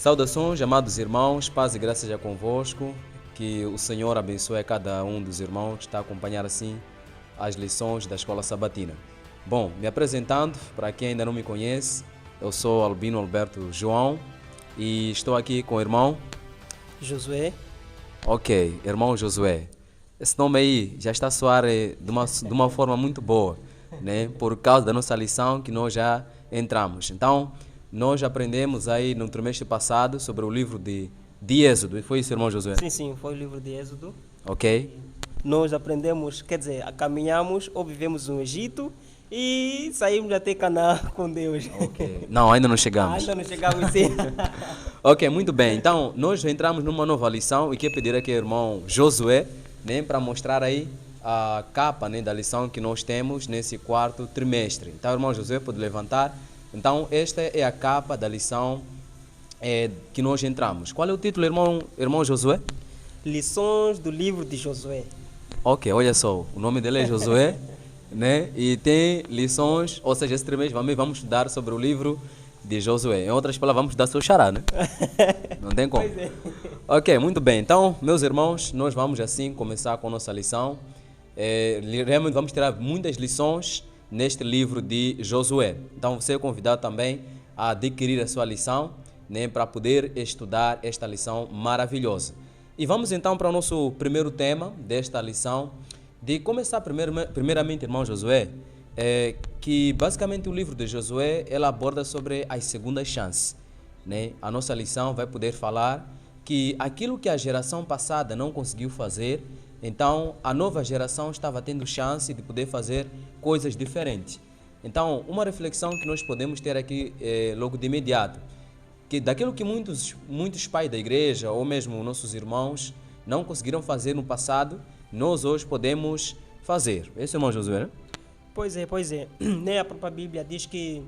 Saudações, amados irmãos, paz e graça seja convosco, que o Senhor abençoe cada um dos irmãos que está a acompanhar assim as lições da Escola Sabatina. Bom, me apresentando, para quem ainda não me conhece, eu sou Albino Alberto João e estou aqui com o irmão Josué. Ok, irmão Josué. Esse nome aí já está a soar de uma forma muito boa, né? Por causa da nossa lição que nós já entramos. Então, nós aprendemos aí no trimestre passado sobre o livro de Êxodo. E foi isso, irmão Josué? Sim, foi o livro de Êxodo. Ok? Nós aprendemos, caminhamos ou vivemos no Egito e saímos até Canaã com Deus. Ok. Não, ainda não chegamos. Ainda não chegamos sim. Ok, muito bem. Então, nós entramos numa nova lição e quero pedir aqui ao irmão Josué, né, para mostrar aí a capa, né, da lição que nós temos nesse quarto trimestre. Então, irmão Josué, pode levantar. Então, esta é a capa da lição que nós entramos. Qual é o título, irmão Josué? Lições do livro de Josué. Ok, olha só, o nome dele é Josué, né? E tem lições, ou seja, esse trimestre vamos estudar sobre o livro de Josué. Em outras palavras, vamos estudar seu xará, né? Não tem como. Pois é. Ok, muito bem. Então, meus irmãos, nós vamos assim começar com a nossa lição. Realmente vamos tirar muitas lições neste livro de Josué. Então, você é convidado também a adquirir a sua lição, né, para poder estudar esta lição maravilhosa. E vamos então para o nosso primeiro tema desta lição. De começar primeiramente, irmão Josué, que basicamente o livro de Josué ela aborda sobre as segundas chances, né? A nossa lição vai poder falar que aquilo que a geração passada não conseguiu fazer, então a nova geração estava tendo chance de poder fazer coisas diferentes. Então, uma reflexão que nós podemos ter aqui logo de imediato, que daquilo que muitos pais da igreja ou mesmo nossos irmãos não conseguiram fazer no passado, nós hoje podemos fazer. Esse é o irmão Josué, né? Pois é. Nem a própria Bíblia diz que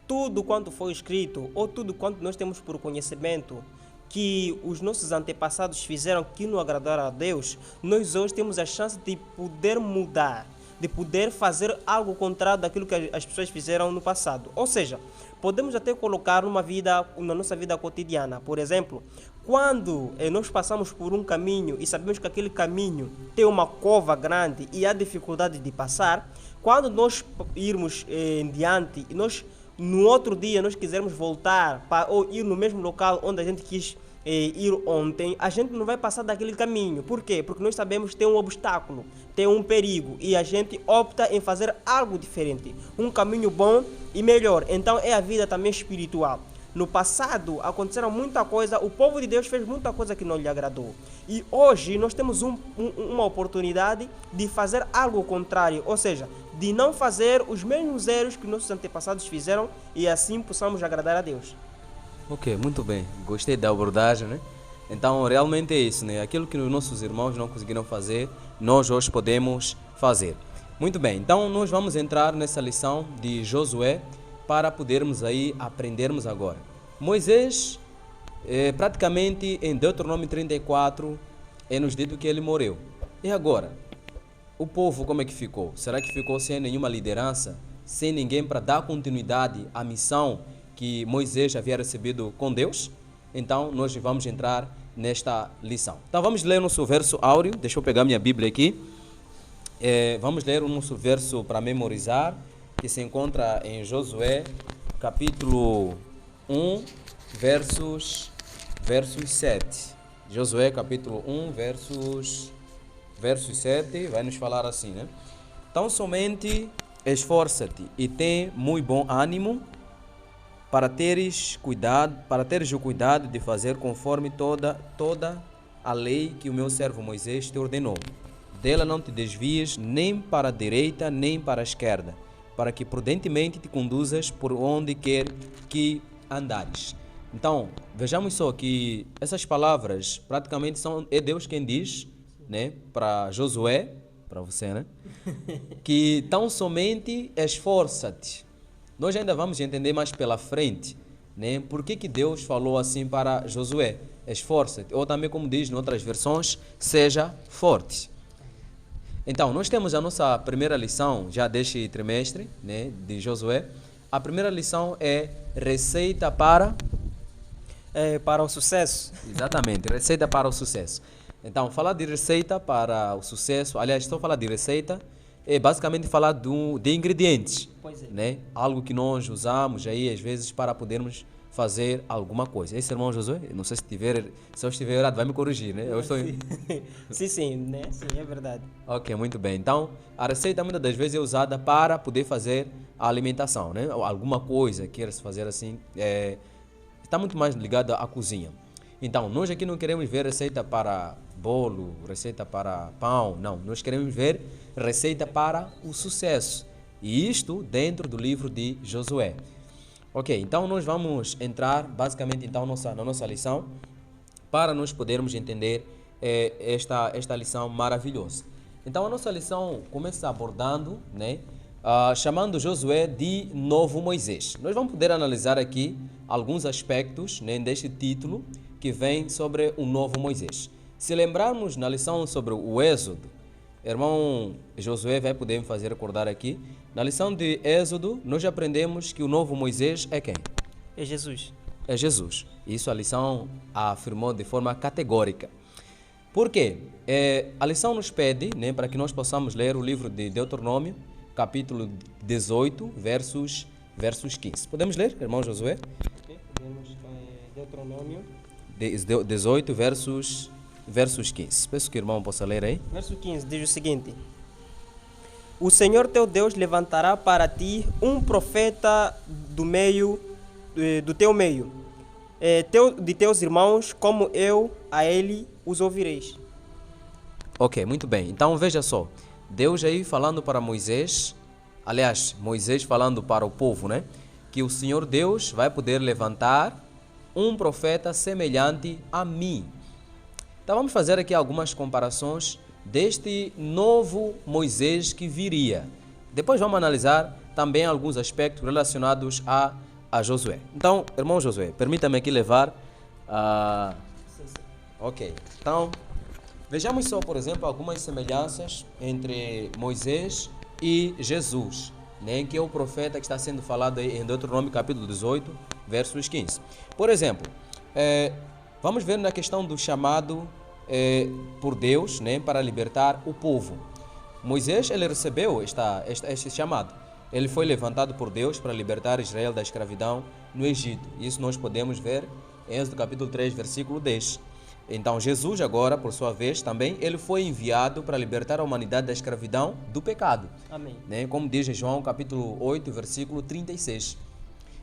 tudo quanto foi escrito, ou tudo quanto nós temos por conhecimento, que os nossos antepassados fizeram que não agradaram a Deus, nós hoje temos a chance de poder mudar, de poder fazer algo contrário daquilo que as pessoas fizeram no passado. Ou seja, podemos até colocar na nossa vida cotidiana. Por exemplo, quando nós passamos por um caminho e sabemos que aquele caminho tem uma cova grande e há dificuldade de passar, quando nós irmos em diante e no outro dia nós quisermos voltar ou ir no mesmo local onde a gente quis ir ontem, a gente não vai passar daquele caminho. Por quê? Porque nós sabemos que tem um obstáculo, tem um perigo e a gente opta em fazer algo diferente, um caminho bom e melhor. Então é a vida também espiritual. No passado aconteceram muita coisa, o povo de Deus fez muita coisa que não lhe agradou. E hoje nós temos uma oportunidade de fazer algo contrário, ou seja, de não fazer os mesmos erros que nossos antepassados fizeram e assim possamos agradar a Deus. Ok, muito bem. Gostei da abordagem, né? Então, realmente é isso, né? Aquilo que os nossos irmãos não conseguiram fazer, nós hoje podemos fazer. Muito bem, então nós vamos entrar nessa lição de Josué para podermos aí aprendermos agora. Moisés, praticamente em Deuteronômio 34, nos dito que ele morreu. E agora? O povo como é que ficou? Será que ficou sem nenhuma liderança? Sem ninguém para dar continuidade à missão que Moisés havia recebido com Deus? Então, nós vamos entrar nesta lição. Então, vamos ler o nosso verso áureo. Deixa eu pegar minha Bíblia aqui. Vamos ler o nosso verso para memorizar, que se encontra em Josué, capítulo 1, versos 7. Josué, capítulo 1, versos 7, vai nos falar assim, né? Então, somente esforça-te e tem muito bom ânimo, para teres o cuidado de fazer conforme toda a lei que o meu servo Moisés te ordenou. Dela não te desvies nem para a direita nem para a esquerda, para que prudentemente te conduzas por onde quer que andares. Então, vejamos só que essas palavras praticamente é Deus quem diz, né, para Josué, para você, né, que tão somente esforça-te. Nós ainda vamos entender mais pela frente, né? Por que Deus falou assim para Josué? Esforça-te. Ou também, como diz em outras versões, seja forte. Então, nós temos a nossa primeira lição já deste trimestre, né, de Josué. A primeira lição é receita para para o sucesso. Exatamente, receita para o sucesso. Então, falar de receita para o sucesso, aliás, estou a falar de receita, é basicamente falar de ingredientes, Pois é. né? Algo que nós usamos aí, às vezes, para podermos fazer alguma coisa. Esse irmão Josué, não sei se eu estiver errado, vai me corrigir, né? Eu estou... Sim, né? Sim, é verdade. Ok, muito bem. Então, a receita muitas das vezes é usada para poder fazer a alimentação, né? Ou alguma coisa queira-se fazer assim, está muito mais ligada à cozinha. Então, nós aqui não queremos ver receita para bolo, receita para pão, não. Nós queremos ver receita para o sucesso. E isto dentro do livro de Josué. Ok, então nós vamos entrar basicamente então na nossa lição para nós podermos entender esta lição maravilhosa. Então a nossa lição começa abordando, né, chamando Josué de novo Moisés. Nós vamos poder analisar aqui alguns aspectos, né, deste título que vem sobre o novo Moisés. Se lembrarmos na lição sobre o Êxodo, irmão Josué vai poder me fazer recordar aqui. Na lição de Êxodo, nós aprendemos que o novo Moisés é quem? É Jesus. É Jesus. Isso a lição afirmou de forma categórica. Por quê? A lição nos pede, né, para que nós possamos ler o livro de Deuteronômio, capítulo 18, versos 15. Podemos ler, irmão Josué? Ok, podemos Deuteronômio. 18, versos 15. Peço que o irmão possa ler aí. Verso 15 diz o seguinte: O Senhor teu Deus levantará para ti um profeta do teu meio, de teus irmãos, como eu a ele os ouvireis. Ok, muito bem. Então veja só, Deus aí falando para Moisés, aliás, Moisés falando para o povo, né? Que o Senhor Deus vai poder levantar um profeta semelhante a mim. Então vamos fazer aqui algumas comparações deste novo Moisés que viria. Depois vamos analisar também alguns aspectos relacionados a Josué. Então, irmão Josué, permita-me aqui levar a... Ok, então vejamos só, por exemplo, algumas semelhanças entre Moisés e Jesus, né, que é o profeta que está sendo falado aí em Deuteronômio capítulo 18, versos 15. Por exemplo, vamos ver na questão do chamado por Deus, né, para libertar o povo. Moisés, ele recebeu este chamado. Ele foi levantado por Deus para libertar Israel da escravidão no Egito. Isso nós podemos ver em Êxodo capítulo 3, versículo 10. Então Jesus agora, por sua vez, também ele foi enviado para libertar a humanidade da escravidão do pecado. Amém. Né? Como diz em João capítulo 8, versículo 36.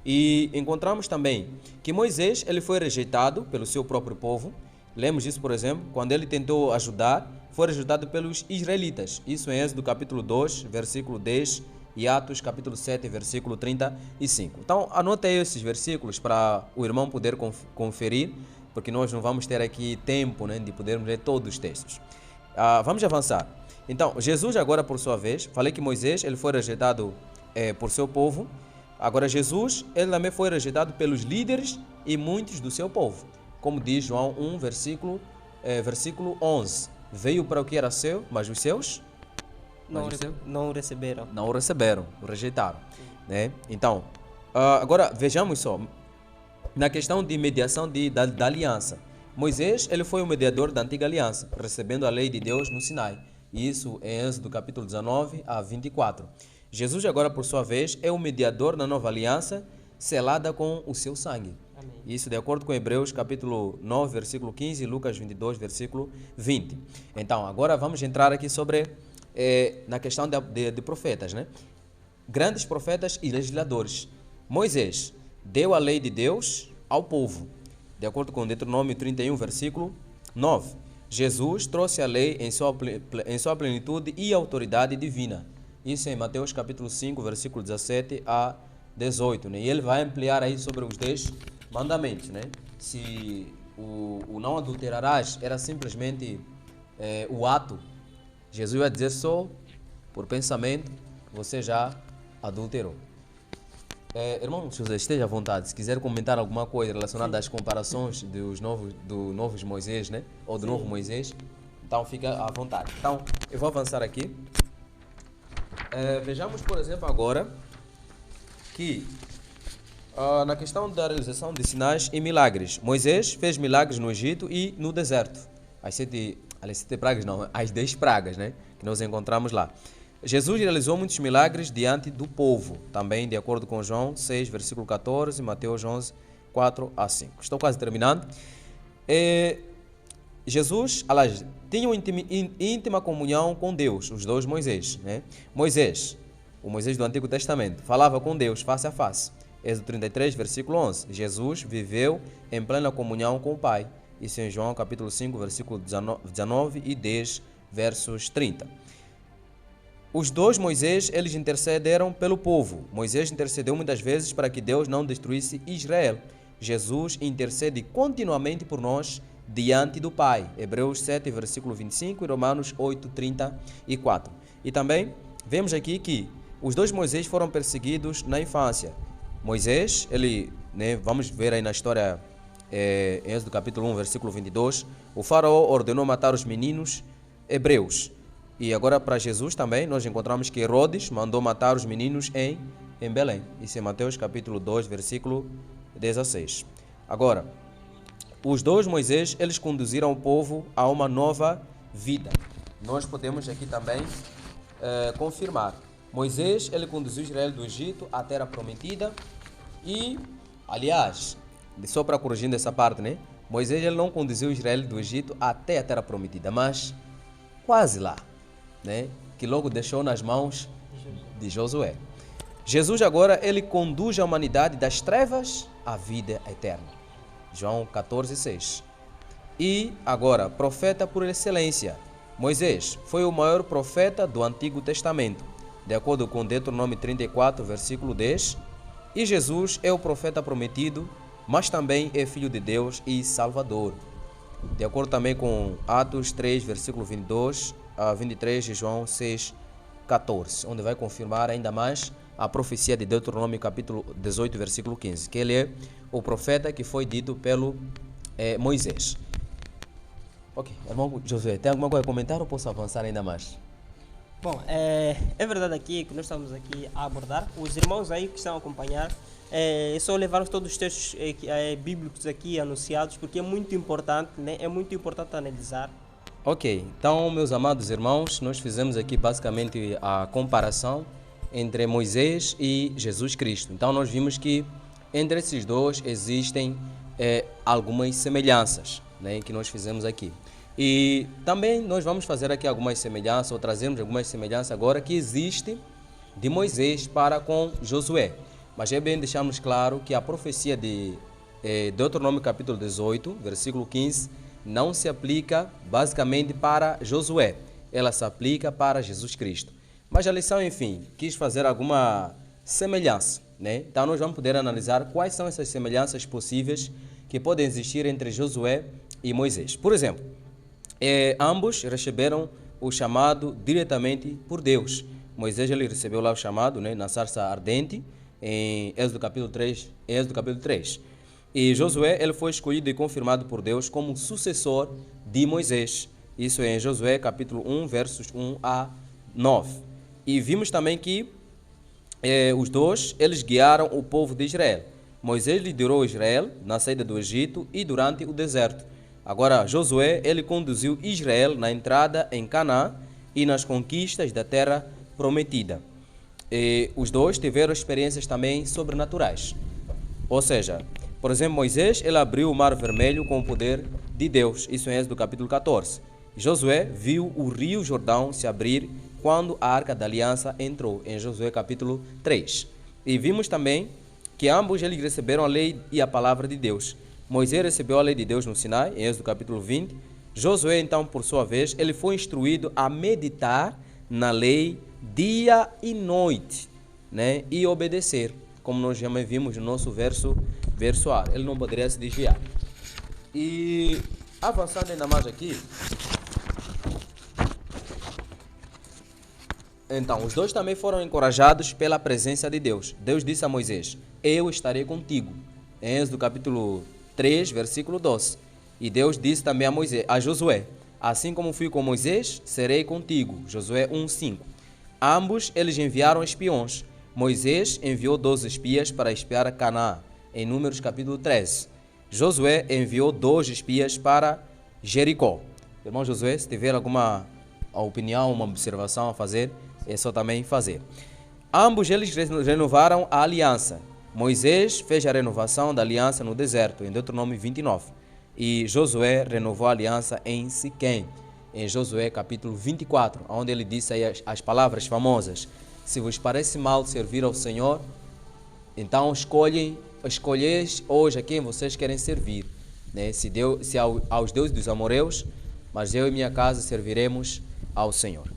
E encontramos também que Moisés ele foi rejeitado pelo seu próprio povo. Lemos isso, por exemplo, quando ele tentou ajudar, foi rejeitado pelos israelitas. Isso em Êxodo capítulo 2, versículo 10 e Atos capítulo 7, versículo 35. Então, anote aí esses versículos para o irmão poder conferir, porque nós não vamos ter aqui tempo, né, de podermos ler todos os textos. Vamos avançar. Então, Jesus agora, por sua vez, falei que Moisés ele foi rejeitado por seu povo. Agora, Jesus ele também foi rejeitado pelos líderes e muitos do seu povo. Como diz João 1, versículo 11. Veio para o que era seu, mas os seus não o receberam. Não o receberam, o rejeitaram. Né? Então, agora vejamos só. Na questão de mediação da aliança. Moisés ele foi o mediador da antiga aliança, recebendo a lei de Deus no Sinai. Isso em Êxodo capítulo 19 a 24. Jesus agora, por sua vez, é o mediador da nova aliança, selada com o seu sangue. Amém. Isso de acordo com Hebreus capítulo 9, versículo 15 e Lucas 22, versículo 20. Então, agora vamos entrar aqui sobre, na questão de profetas, né? Grandes profetas e legisladores. Moisés deu a lei de Deus ao povo, de acordo com Deuteronômio 31, versículo 9. Jesus trouxe a lei em sua plenitude e autoridade divina. Isso em Mateus capítulo 5, versículo 17 a 18. Né? E ele vai ampliar aí sobre os 10 mandamentos. Né? Se o não adulterarás era simplesmente o ato, Jesus vai dizer só por pensamento você já adulterou. Irmão José, esteja à vontade. Se quiser comentar alguma coisa relacionada às comparações do novo Moisés, né? Ou do novo Moisés, então fica à vontade. Então, eu vou avançar aqui. Vejamos, por exemplo, agora que Na questão da realização de sinais e milagres, Moisés fez milagres no Egito e no deserto. As sete pragas não, as 10 pragas, né, que nós encontramos lá. Jesus realizou muitos milagres diante do povo, também de acordo com João 6, versículo 14, Mateus 11, 4 a 5. Estou quase terminando. Jesus, aliás, tinha uma íntima comunhão com Deus, os dois Moisés, né? O Moisés do Antigo Testamento, falava com Deus face a face. Êxodo 33, versículo 11. Jesus viveu em plena comunhão com o Pai. Isso em João capítulo 5, versículo 19 e 10, versos 30. Os dois Moisés, eles intercederam pelo povo. Moisés intercedeu muitas vezes para que Deus não destruísse Israel. Jesus intercede continuamente por nós diante do Pai. Hebreus 7, versículo 25 e Romanos 8, 34. E também vemos aqui que os dois Moisés foram perseguidos na infância. Moisés, vamos ver aí na história, em Êxodo capítulo 1, versículo 22, o faraó ordenou matar os meninos hebreus. E agora para Jesus também, nós encontramos que Herodes mandou matar os meninos em Belém. Isso é Mateus capítulo 2, versículo 16. Agora, os dois Moisés, eles conduziram o povo a uma nova vida. Nós podemos aqui também confirmar. Moisés, ele conduziu Israel do Egito à terra prometida e, aliás, só para corrigir essa parte, né? Moisés, ele não conduziu Israel do Egito até a terra prometida, mas quase lá, né? Que logo deixou nas mãos de Josué. Jesus agora, ele conduz a humanidade das trevas à vida eterna. João 14, 6. E agora, profeta por excelência. Moisés foi o maior profeta do Antigo Testamento, de acordo com Deuteronômio 34, versículo 10, e Jesus é o profeta prometido, mas também é filho de Deus e Salvador. De acordo também com Atos 3, versículo 22 a 23 e João 6, 14, onde vai confirmar ainda mais a profecia de Deuteronômio capítulo 18, versículo 15, que ele é o profeta que foi dito pelo Moisés. Ok, irmão Josué, tem alguma coisa a comentar ou posso avançar ainda mais? Bom, é verdade aqui que nós estamos aqui a abordar. Os irmãos aí que estão a acompanhar, é só levar todos os textos bíblicos aqui anunciados, porque é muito importante, né? É muito importante analisar. Ok, então, meus amados irmãos, nós fizemos aqui basicamente a comparação entre Moisés e Jesus Cristo. Então, nós vimos que entre esses dois existem algumas semelhanças, né, que nós fizemos aqui. E também nós vamos fazer aqui algumas semelhanças, ou trazemos algumas semelhanças agora que existe de Moisés para com Josué. Mas é bem deixarmos claro que a profecia de Deuteronômio capítulo 18, versículo 15, não se aplica basicamente para Josué, ela se aplica para Jesus Cristo. Mas a lição, enfim, quis fazer alguma semelhança, né? Então nós vamos poder analisar quais são essas semelhanças possíveis que podem existir entre Josué e Moisés. Por exemplo, ambos receberam o chamado diretamente por Deus. Moisés ele recebeu lá o chamado, né, na sarça ardente, em Êxodo capítulo 3. E Josué ele foi escolhido e confirmado por Deus como sucessor de Moisés. Isso é em Josué capítulo 1, versos 1 a 9. E vimos também que os dois eles guiaram o povo de Israel. Moisés liderou Israel na saída do Egito e durante o deserto. Agora, Josué, ele conduziu Israel na entrada em Canaã e nas conquistas da terra prometida. E os dois tiveram experiências também sobrenaturais. Ou seja, por exemplo, Moisés, ele abriu o Mar Vermelho com o poder de Deus. Isso em Êxodo capítulo 14. Josué viu o rio Jordão se abrir quando a Arca da Aliança entrou, em Josué capítulo 3. E vimos também que ambos eles receberam a lei e a palavra de Deus. Moisés recebeu a lei de Deus no Sinai, em Êxodo capítulo 20. Josué, então, por sua vez, ele foi instruído a meditar na lei dia e noite, né? E obedecer, como nós já vimos no nosso verso A. Ele não poderia se desviar. E avançando ainda mais aqui, então, os dois também foram encorajados pela presença de Deus. Deus disse a Moisés, eu estarei contigo, em Êxodo capítulo 3, versículo 12. E Deus disse também a Josué, assim como fui com Moisés, serei contigo. Josué 1, 5. Ambos eles enviaram espiões. Moisés enviou 12 espias para espiar Canaã, em Números capítulo 13. Josué enviou 2 espias para Jericó. Irmão Josué, se tiver alguma opinião, uma observação a fazer, é só também fazer. Ambos eles renovaram a aliança. Moisés fez a renovação da aliança no deserto, em Deuteronômio 29. E Josué renovou a aliança em Siquém, em Josué capítulo 24, onde ele disse aí as palavras famosas: se vos parece mal servir ao Senhor, então escolheis hoje a quem vocês querem servir, né? Se aos deuses dos amorreus, mas eu e minha casa serviremos ao Senhor.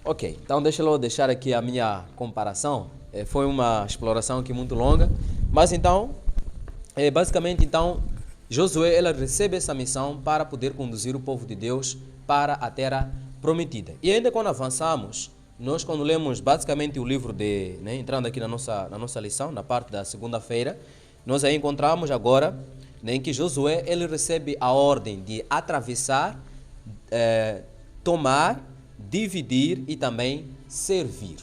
Ok, então deixa eu deixar aqui a minha comparação. Foi uma exploração aqui muito longa, mas então, basicamente, então, Josué ela recebe essa missão para poder conduzir o povo de Deus para a terra prometida. E ainda quando avançamos, nós quando lemos basicamente o livro né, entrando aqui na nossa lição, na parte da segunda-feira, nós aí encontramos agora, né, em que Josué ele recebe a ordem de atravessar, tomar, dividir e também servir,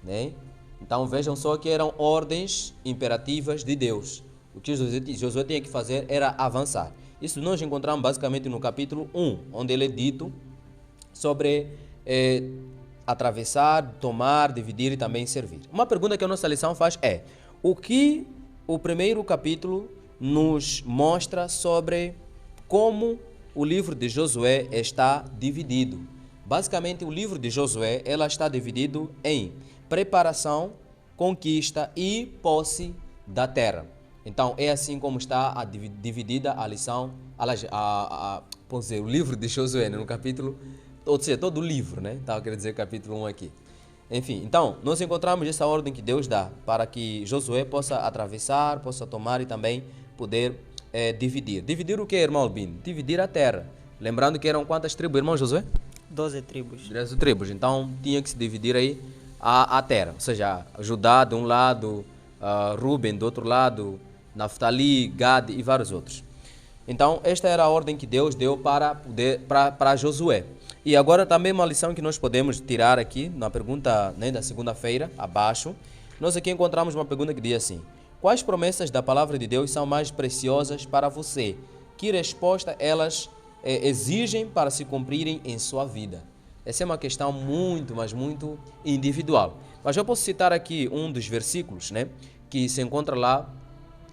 né? Então vejam só que eram ordens imperativas de Deus. O que Josué tinha que fazer era avançar. Isso nós encontramos basicamente no capítulo 1, onde ele é dito sobre atravessar, tomar, dividir e também servir. Uma pergunta que a nossa lição faz é: o que o primeiro capítulo nos mostra sobre como o livro de Josué está dividido? Basicamente, o livro de Josué ela está dividido em preparação, conquista e posse da terra. Então, é assim como está dividida a lição, o livro de Josué, né, no capítulo, ou seja, todo o livro, né? Estava querendo dizer capítulo 1 aqui. Enfim, então, nós encontramos essa ordem que Deus dá para que Josué possa atravessar, possa tomar e também poder dividir. Dividir o que, irmão Albino? Dividir a terra. Lembrando que eram quantas tribos, irmão Josué? 12 tribos. 12 tribos, então tinha que se dividir aí a terra, ou seja, Judá de um lado, Ruben do outro lado, Naftali, Gad e vários outros. Então esta era a ordem que Deus deu para Josué. E agora também uma lição que nós podemos tirar aqui na pergunta, né, da segunda-feira, abaixo. Nós aqui encontramos uma pergunta que diz assim: quais promessas da palavra de Deus são mais preciosas para você? Que resposta elas exigem para se cumprirem em sua vida? Essa é uma questão muito, mas muito individual. Mas eu posso citar aqui um dos versículos, né, que se encontra lá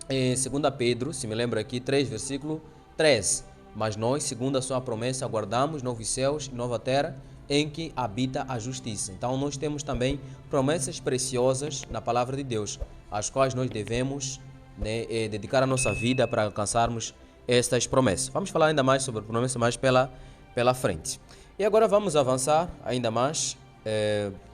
em 2 Pedro, se me lembro aqui, 3, versículo 13. Mas nós, segundo a sua promessa, aguardamos novos céus e nova terra em que habita a justiça. Então nós temos também promessas preciosas na palavra de Deus, às quais nós devemos, né, dedicar a nossa vida para alcançarmos estas promessas. Vamos falar ainda mais sobre promessas mais pela frente. E agora vamos avançar ainda mais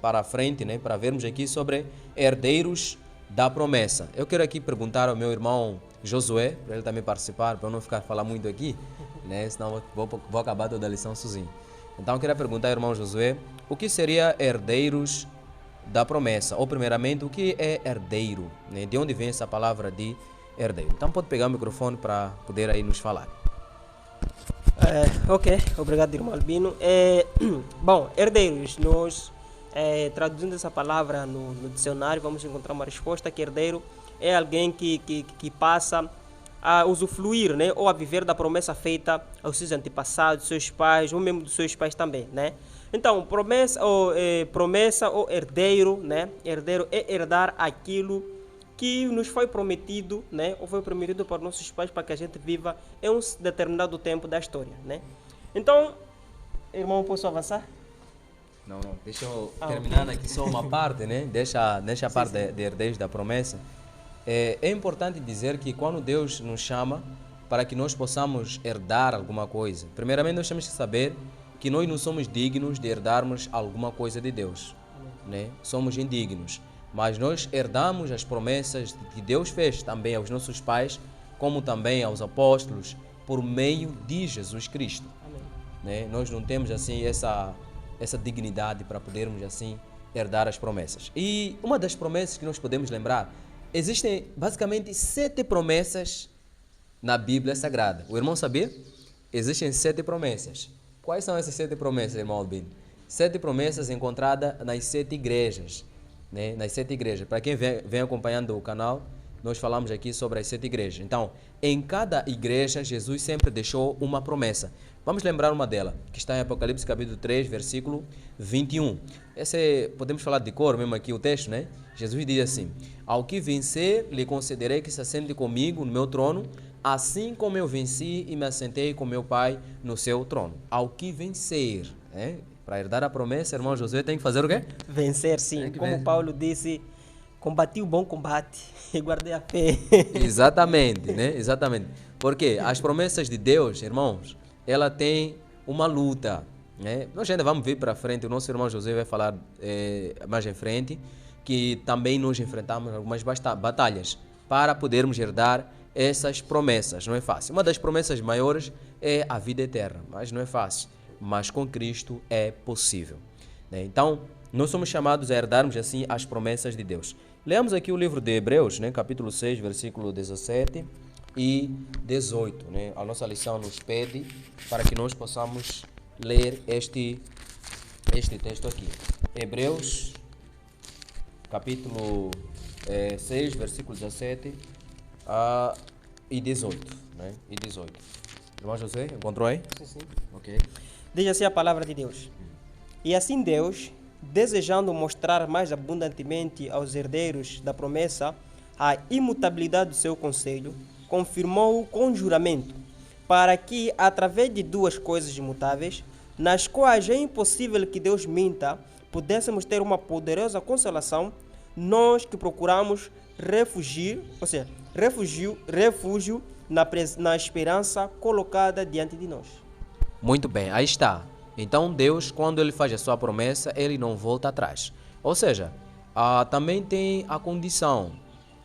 para a frente, né, para vermos aqui sobre herdeiros da promessa. Eu quero aqui perguntar ao meu irmão Josué, para ele também participar, para eu não ficar falar muito aqui, né, senão vou acabar toda a lição sozinho. Então eu queria perguntar ao irmão Josué, o que seria herdeiros da promessa? Ou primeiramente, o que é herdeiro? Né? De onde vem essa palavra de herdeiro? Então pode pegar o microfone para poder aí nos falar. Ok, obrigado, irmão Albino. Bom, herdeiros, nós traduzindo essa palavra no dicionário, vamos encontrar uma resposta que herdeiro é alguém que passa a usufruir, né, ou a viver da promessa feita aos seus antepassados, seus pais, ou mesmo dos seus pais também, né? Então, promessa ou herdeiro, né? Herdeiro é herdar aquilo que nos foi prometido, né, ou foi prometido para nossos pais para que a gente viva em um determinado tempo da história, né? Então, irmão, posso avançar? Não, deixa eu terminar aqui só uma parte, né? Deixa a parte de herdeiros da promessa. É importante dizer que quando Deus nos chama para que nós possamos herdar alguma coisa, primeiramente nós temos que saber que nós não somos dignos de herdarmos alguma coisa de Deus, né? Somos indignos, mas nós herdamos as promessas que Deus fez também aos nossos pais, como também aos apóstolos, por meio de Jesus Cristo. Né? Nós não temos assim essa dignidade para podermos assim herdar as promessas. E uma das promessas que nós podemos lembrar, existem basicamente 7 promessas na Bíblia Sagrada. O irmão sabia? Existem 7 promessas. Quais são essas 7 promessas, irmão Albino? 7 promessas encontradas nas 7 igrejas. né, nas 7 igrejas. Para quem vem acompanhando o canal, nós falamos aqui sobre as 7 igrejas. Então, em cada igreja, Jesus sempre deixou uma promessa. Vamos lembrar uma delas, que está em Apocalipse capítulo 3, versículo 21. Podemos falar de cor mesmo aqui o texto, né? Jesus diz assim: ao que vencer, lhe concederei que se assente comigo no meu trono, assim como eu venci e me assentei com meu Pai no seu trono. Ao que vencer, né? Para herdar a promessa, irmão Josué tem que fazer o quê? Vencer, sim. Como Paulo disse, combati o bom combate e guardei a fé. Exatamente, né? Exatamente. Porque as promessas de Deus, irmãos, ela tem uma luta, né? Nós ainda vamos vir para frente, o nosso irmão José vai falar mais em frente, que também nós enfrentamos algumas batalhas para podermos herdar essas promessas. Não é fácil. Uma das promessas maiores é a vida eterna, mas não é fácil. Mas com Cristo é possível, né? Então, nós somos chamados a herdarmos assim as promessas de Deus. Leamos aqui o livro de Hebreus, né? Capítulo 6, versículo 17 e 18, né? A nossa lição nos pede para que nós possamos ler este texto aqui. Hebreus, capítulo 6, versículo 17 e 18, né? E 18. Irmão José, encontrou aí? Sim, sim. Ok. Diz assim a palavra de Deus. E assim Deus, desejando mostrar mais abundantemente aos herdeiros da promessa a imutabilidade do seu conselho, confirmou-o com juramento, para que, através de duas coisas imutáveis, nas quais é impossível que Deus minta, pudéssemos ter uma poderosa consolação, nós que procuramos refúgio na esperança colocada diante de nós. Muito bem, aí está. Então Deus, quando Ele faz a sua promessa, Ele não volta atrás. Ou seja, também tem a condição,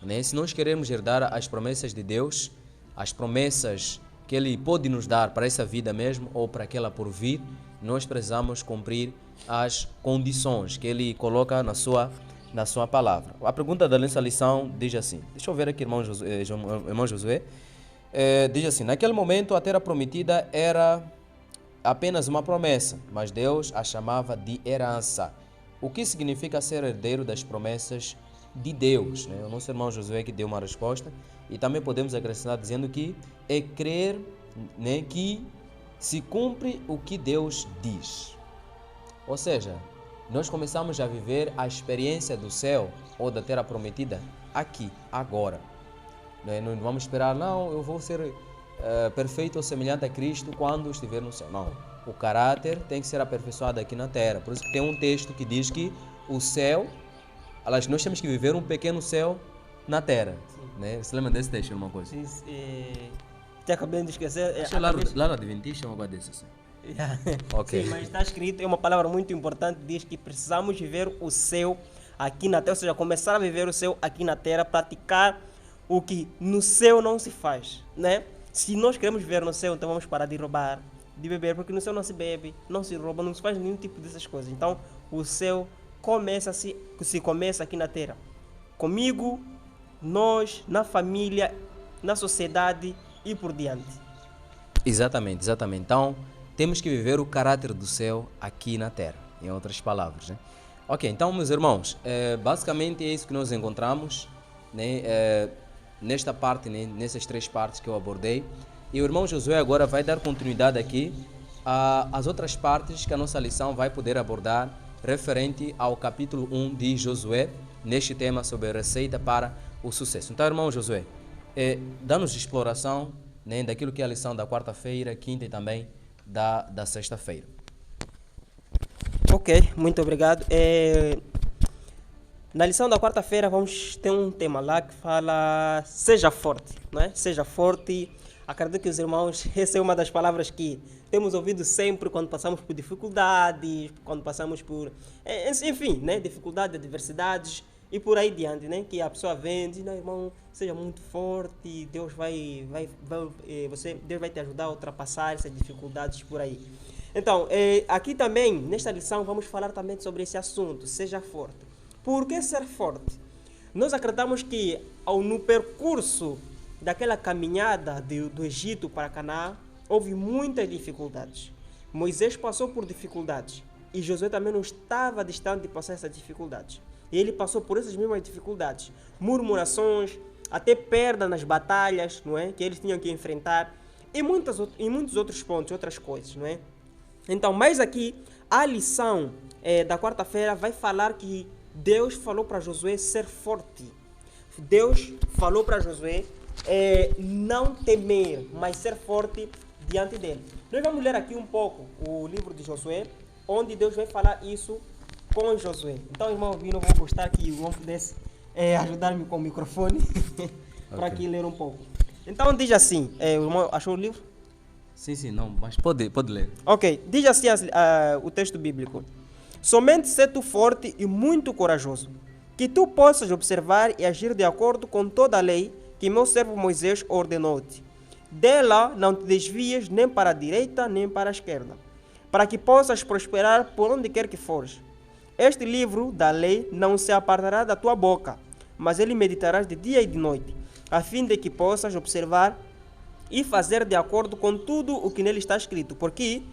né? Se nós queremos herdar as promessas de Deus, as promessas que Ele pode nos dar para essa vida mesmo ou para aquela por vir, nós precisamos cumprir as condições que Ele coloca na sua palavra. A pergunta da nossa lição diz assim, deixa eu ver aqui, irmão Josué, diz assim: naquele momento a terra prometida era apenas uma promessa, mas Deus a chamava de herança. O que significa ser herdeiro das promessas de Deus, né? O nosso irmão Josué que deu uma resposta, e também podemos acrescentar dizendo que é crer, né, que se cumpre o que Deus diz. Ou seja, nós começamos a viver a experiência do céu ou da terra prometida aqui, agora. Não vamos esperar, não, eu vou ser perfeito ou semelhante a Cristo quando estiver no céu. Não, o caráter tem que ser aperfeiçoado aqui na terra. Por isso que tem um texto que diz que o céu, nós temos que viver um pequeno céu na terra, né? Você lembra desse texto, alguma coisa? Sim, te acabei de esquecer. Lá no Adventista é uma coisa dessa. Okay. Sim, mas está escrito, é uma palavra muito importante, diz que precisamos viver o céu aqui na terra, ou seja, começar a viver o céu aqui na terra, praticar o que no céu não se faz, né? Se nós queremos viver no céu, então vamos parar de roubar, de beber, porque no céu não se bebe, não se rouba, não se faz nenhum tipo dessas coisas. Então, o céu se começa aqui na terra. Comigo, nós, na família, na sociedade e por diante. Exatamente. Então, temos que viver o caráter do céu aqui na terra, em outras palavras, né? Ok, então, meus irmãos, basicamente é isso que nós encontramos, né? Nesta parte, né? Nessas 3 partes que eu abordei. E o irmão Josué agora vai dar continuidade aqui às outras partes que a nossa lição vai poder abordar referente ao capítulo 1 de Josué, neste tema sobre a receita para o sucesso. Então, irmão Josué, dá-nos exploração, né, daquilo que é a lição da quarta-feira, quinta e também da sexta-feira. Ok, muito obrigado. Na lição da quarta-feira vamos ter um tema lá que fala seja forte, não é? Seja forte. Acredito que os irmãos, essa é uma das palavras que temos ouvido sempre quando passamos por dificuldades, quando passamos por, enfim, né? Dificuldades, adversidades e por aí diante, né? Que a pessoa vem e diz, não, irmão, seja muito forte, Deus Deus vai te ajudar a ultrapassar essas dificuldades por aí. Então, aqui também, nesta lição, vamos falar também sobre esse assunto, seja forte. Por que ser forte? Nós acreditamos que no percurso daquela caminhada do Egito para Canaã, houve muitas dificuldades. Moisés passou por dificuldades e Josué também não estava distante de passar essas dificuldades. E ele passou por essas mesmas dificuldades, murmurações, até perda nas batalhas, não é? Que eles tinham que enfrentar, e muitos outros pontos, outras coisas, não é? Então, mas aqui, a lição da quarta-feira vai falar que Deus falou para Josué ser forte. Deus falou para Josué não temer, mas ser forte diante dele. Nós vamos ler aqui um pouco o livro de Josué, onde Deus vai falar isso com Josué. Então, irmão Bino, vou gostar que o irmão pudesse ajudar-me com o microfone para aqui ler um pouco. Então, diz assim, o irmão achou o livro? Sim, não, mas pode ler. Ok, diz assim o texto bíblico. Somente sê tu forte e muito corajoso, que tu possas observar e agir de acordo com toda a lei que meu servo Moisés ordenou-te. Dela não te desvies nem para a direita nem para a esquerda, para que possas prosperar por onde quer que fores. Este livro da lei não se apartará da tua boca, mas ele meditarás de dia e de noite, a fim de que possas observar e fazer de acordo com tudo o que nele está escrito, porque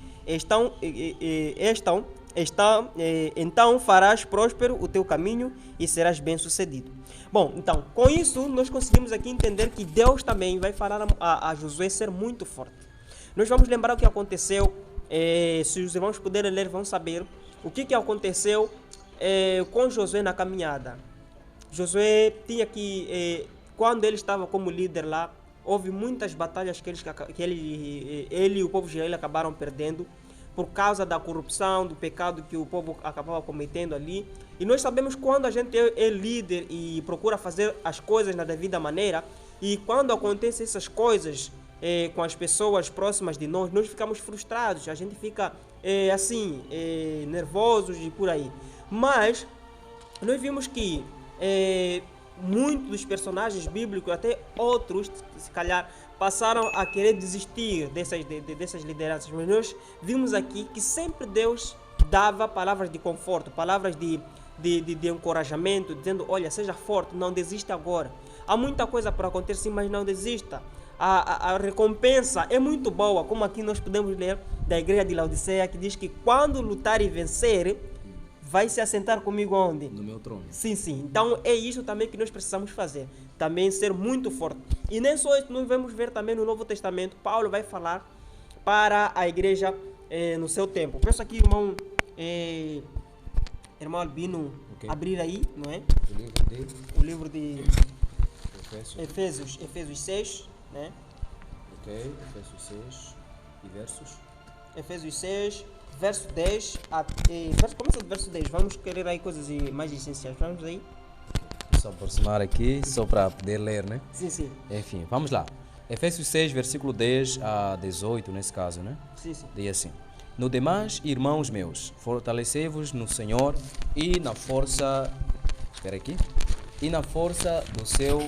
então farás próspero o teu caminho e serás bem-sucedido. Bom, então, com isso, nós conseguimos aqui entender que Deus também vai falar a Josué ser muito forte. Nós vamos lembrar o que aconteceu, se os irmãos puderem ler, vão saber o que aconteceu com Josué na caminhada. Josué tinha que, quando ele estava como líder lá, houve muitas batalhas que ele e o povo de Israel acabaram perdendo por causa da corrupção, do pecado que o povo acabava cometendo ali. E nós sabemos quando a gente é líder e procura fazer as coisas na devida maneira, e quando acontecem essas coisas com as pessoas próximas de nós, nós ficamos frustrados, a gente fica nervosos e por aí. Mas nós vimos que muitos dos personagens bíblicos, até outros, se calhar, passaram a querer desistir dessas lideranças. Mas nós vimos aqui que sempre Deus dava palavras de conforto, palavras de encorajamento, dizendo, olha, seja forte, não desista agora. Há muita coisa para acontecer, mas não desista. A recompensa é muito boa, como aqui nós podemos ler da igreja de Laodiceia, que diz que quando lutar e vencer, vai se assentar comigo onde? No meu trono. Sim. Então é isso também que nós precisamos fazer. Também ser muito forte. E nem só isso, nós vamos ver também no Novo Testamento, Paulo vai falar para a igreja no seu tempo. Peço aqui, irmão Albino, abrir aí, não é? O livro de Efésios 6, né? Ok, Efésios 6 e versos? Efésios 6, verso 10, começa do verso 10, vamos querer aí coisas mais essenciais, vamos aí? Só aproximar aqui, só para poder ler, né? Sim. Enfim, vamos lá. Efésios 6, versículo 10 a 18, nesse caso, né? Sim. Diz assim: No demais, irmãos meus, fortalecei-vos no Senhor e na força... Espera aqui. E na força do seu...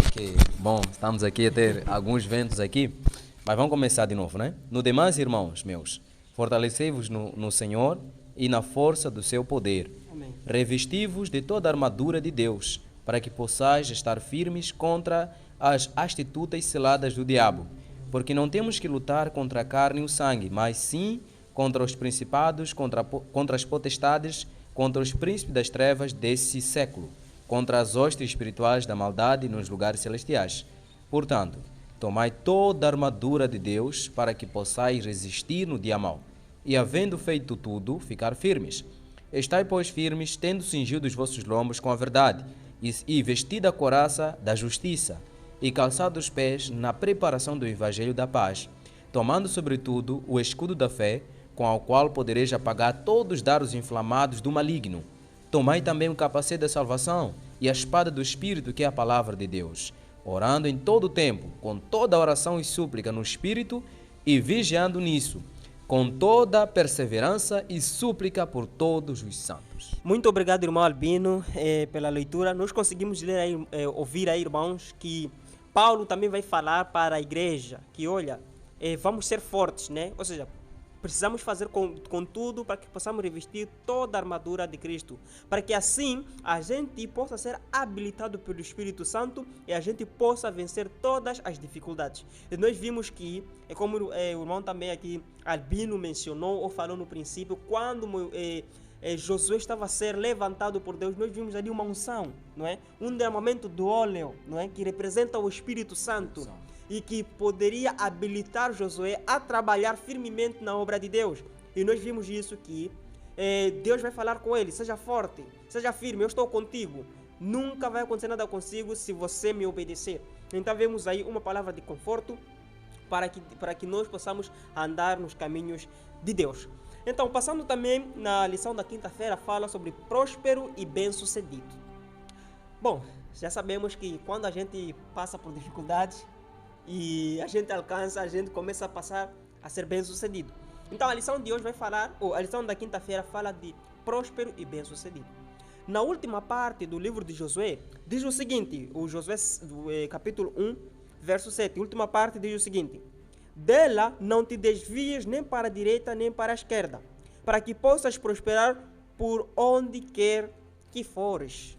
Ok, bom, estamos aqui a ter alguns ventos aqui, mas vamos começar de novo, né? No demais, irmãos meus, fortalecei-vos no Senhor e na força do seu poder. Amém. Revesti-vos de toda a armadura de Deus, para que possais estar firmes contra as astutas ciladas do diabo. Porque não temos que lutar contra a carne e o sangue, mas sim contra os principados, contra as potestades, contra os príncipes das trevas desse século, contra as hostes espirituais da maldade nos lugares celestiais. Portanto, tomai toda a armadura de Deus para que possais resistir no dia mau, e havendo feito tudo, ficar firmes. Estai, pois, firmes, tendo cingido os vossos lombos com a verdade, e vestida a couraça da justiça, e calçado os pés na preparação do evangelho da paz, tomando sobretudo o escudo da fé, com o qual podereis apagar todos os dardos inflamados do maligno. Tomai também o capacete da salvação e a espada do Espírito, que é a palavra de Deus, orando em todo o tempo, com toda oração e súplica no Espírito, e vigiando nisso, com toda perseverança e súplica por todos os santos. Muito obrigado, irmão Albino, pela leitura. Nós conseguimos ler aí, ouvir aí, irmãos, que Paulo também vai falar para a igreja que, olha, vamos ser fortes, né? Ou seja, precisamos fazer com tudo para que possamos revestir toda a armadura de Cristo, para que assim a gente possa ser habilitado pelo Espírito Santo e a gente possa vencer todas as dificuldades. E nós vimos que, como o irmão também aqui, Albino mencionou ou falou no princípio, quando Josué estava a ser levantado por Deus, nós vimos ali uma unção, não é? Um derramamento do óleo, não é? Que representa o Espírito Santo e que poderia habilitar Josué a trabalhar firmemente na obra de Deus. E nós vimos isso que Deus vai falar com ele: seja forte, seja firme, eu estou contigo. Nunca vai acontecer nada consigo se você me obedecer. Então vemos aí uma palavra de conforto para que nós possamos andar nos caminhos de Deus. Então, passando também na lição da quinta-feira, fala sobre próspero e bem-sucedido. Bom, já sabemos que quando a gente passa por dificuldades e a gente alcança, a gente começa a passar a ser bem-sucedido. Então, a lição de hoje vai falar, ou a lição da quinta-feira fala de próspero e bem-sucedido. Na última parte do livro de Josué, diz o seguinte, o Josué capítulo 1, verso 7, última parte diz o seguinte: dela não te desvies nem para a direita nem para a esquerda, para que possas prosperar por onde quer que fores.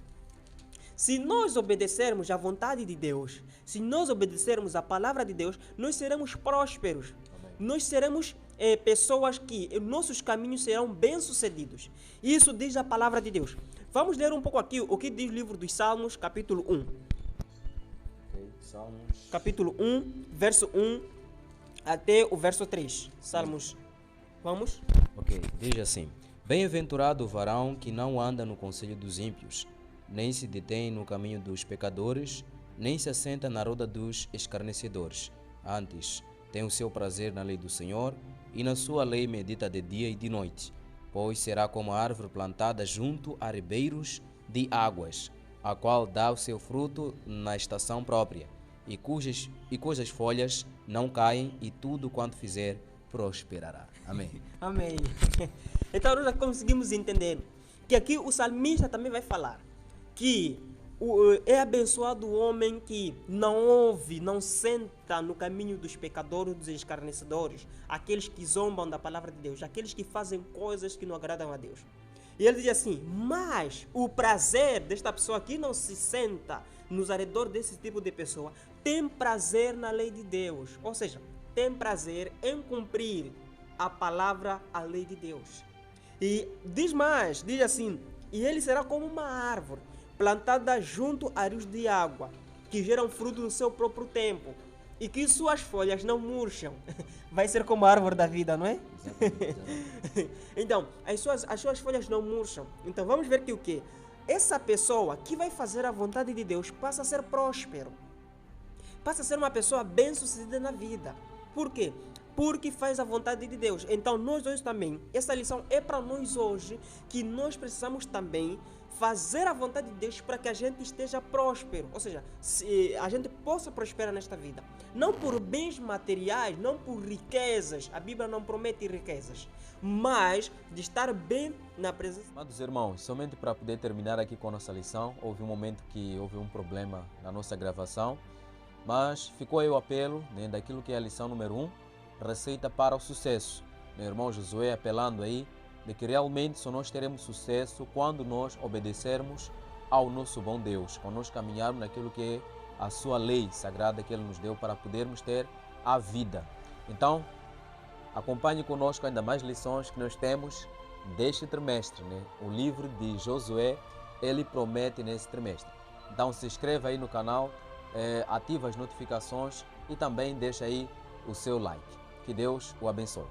Se nós obedecermos à vontade de Deus, se nós obedecermos à palavra de Deus, nós seremos prósperos. Amém. Nós seremos pessoas que nossos caminhos serão bem-sucedidos. Isso diz a palavra de Deus. Vamos ler um pouco aqui o que diz o livro dos Salmos, capítulo 1. Salmos. Capítulo 1, verso 1 até o verso 3. Salmos. Vamos? Ok, diz assim: bem-aventurado o varão que não anda no conselho dos ímpios, nem se detém no caminho dos pecadores, nem se assenta na roda dos escarnecedores. Antes, tem o seu prazer na lei do Senhor, e na sua lei medita de dia e de noite. Pois será como a árvore plantada junto a ribeiros de águas, a qual dá o seu fruto na estação própria, e cujas folhas não caem, e tudo quanto fizer prosperará. Amém. Amém. Então nós já conseguimos entender que aqui o salmista também vai falar que é abençoado o homem que não ouve, não senta no caminho dos pecadores, dos escarnecedores, aqueles que zombam da palavra de Deus, aqueles que fazem coisas que não agradam a Deus. E ele diz assim: mas o prazer desta pessoa que não se senta nos arredores desse tipo de pessoa, tem prazer na lei de Deus. Ou seja, tem prazer em cumprir a palavra, a lei de Deus. E diz mais, diz assim: e ele será como uma árvore plantada junto a rios de água, que geram fruto no seu próprio tempo, e que suas folhas não murcham. Vai ser como a árvore da vida, não é? Exatamente. Então, as suas folhas não murcham. Então, vamos ver que o quê? Essa pessoa que vai fazer a vontade de Deus passa a ser próspero. Passa a ser uma pessoa bem-sucedida na vida. Por quê? Porque faz a vontade de Deus. Então, nós hoje também, essa lição é para nós hoje, que nós precisamos também fazer a vontade de Deus para que a gente esteja próspero. Ou seja, se a gente possa prosperar nesta vida. Não por bens materiais, não por riquezas. A Bíblia não promete riquezas. Mas de estar bem na presença. Amados irmãos, somente para poder terminar aqui com a nossa lição, houve um momento que houve um problema na nossa gravação. Mas ficou aí o apelo, né, daquilo que é a lição número 1, receita para o sucesso. Meu irmão Josué apelando aí de que realmente só nós teremos sucesso quando nós obedecermos ao nosso bom Deus, quando nós caminharmos naquilo que é a sua lei sagrada que Ele nos deu para podermos ter a vida. Então, acompanhe conosco ainda mais lições que nós temos deste trimestre, né? O livro de Josué, ele promete nesse trimestre. Então, se inscreva aí no canal, ativa as notificações e também deixa aí o seu like. Que Deus o abençoe.